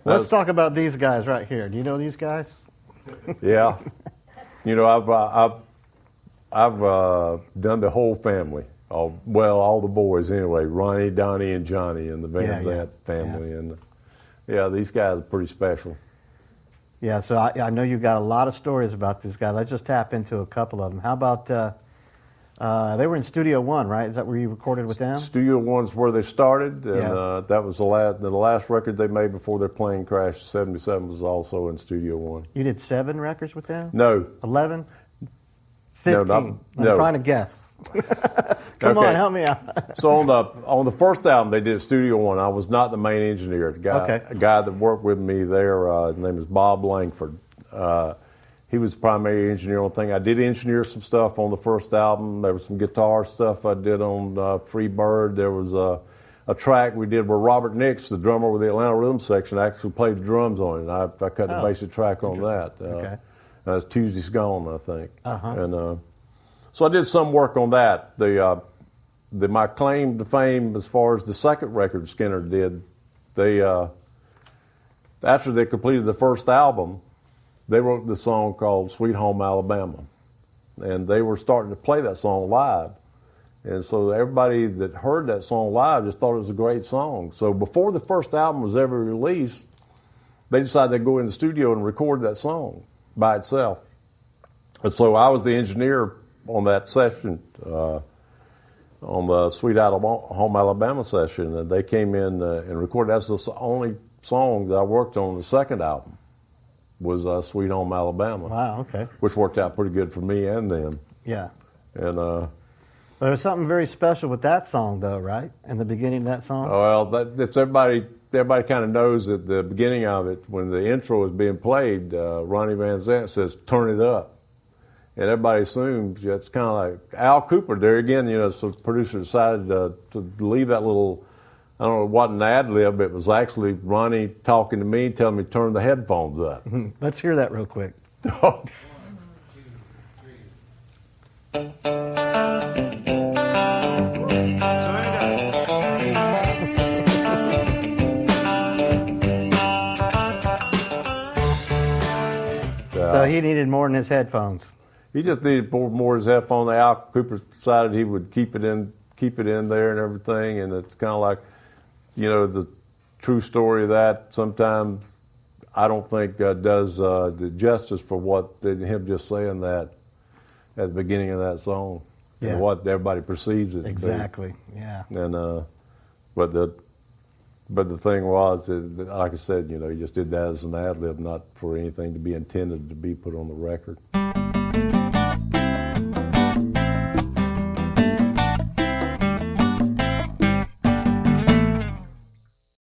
Let's talk about these guys right here. Do you know these guys? Yeah. You know, I've done the whole family. All the boys anyway. Ronnie, Donnie, and Johnny, and the Van Zant family, and these guys are pretty special. Yeah, so I know you've got a lot of stories about this guy. Let's just tap into a couple of them. How about they were in Studio One, right? Is that where you recorded with them? Studio One's where they started, and that was the last record they made before their plane crashed. '77 was also in Studio One. You did 7 records with them? No. 11? 15? No, I'm trying to guess. Come on, help me out. So on the first album they did Studio One, I was not the main engineer. A guy that worked with me there, his name is Bob Langford. He was the primary engineer on the thing. I did engineer some stuff on the first album. There was some guitar stuff I did on Free Bird. There was a track we did where Robert Nix, the drummer with the Atlanta Rhythm Section, actually played the drums on it. I cut the basic track on that. That's Tuesday's Gone, I think. And so I did some work on that. My claim to fame as far as the second record Skynyrd did, after they completed the first album, they wrote this song called Sweet Home Alabama. And they were starting to play that song live. And so everybody that heard that song live just thought it was a great song. So before the first album was ever released, they decided they'd go in the studio and record that song by itself. And so I was the engineer on that session, on the Sweet Home Alabama session, and they came in and recorded. That's the only song that I worked on the second album, was Sweet Home Alabama. Wow, okay. Which worked out pretty good for me and them. Yeah. And there was something very special with that song, though, right? In the beginning of that song? Well, that's everybody kind of knows at the beginning of it, when the intro is being played, Ronnie Van Zant says, "Turn it up." And everybody assumes it's kind of like Al Cooper. There again, so the producer decided to leave that little, I don't know, it wasn't an ad lib, it was actually Ronnie talking to me, telling me to turn the headphones up. Let's hear that real quick. 1, 2, 3. So he needed more than his headphones. He just needed more of his headphone. Al Cooper decided he would keep it in there and everything. And it's kind of like, the true story of that. Sometimes I don't think does the justice for him just saying that at the beginning of that song, and what everybody perceives it. Exactly. Yeah. And but the thing was, like I said, he just did that as an ad lib, not for anything to be intended to be put on the record.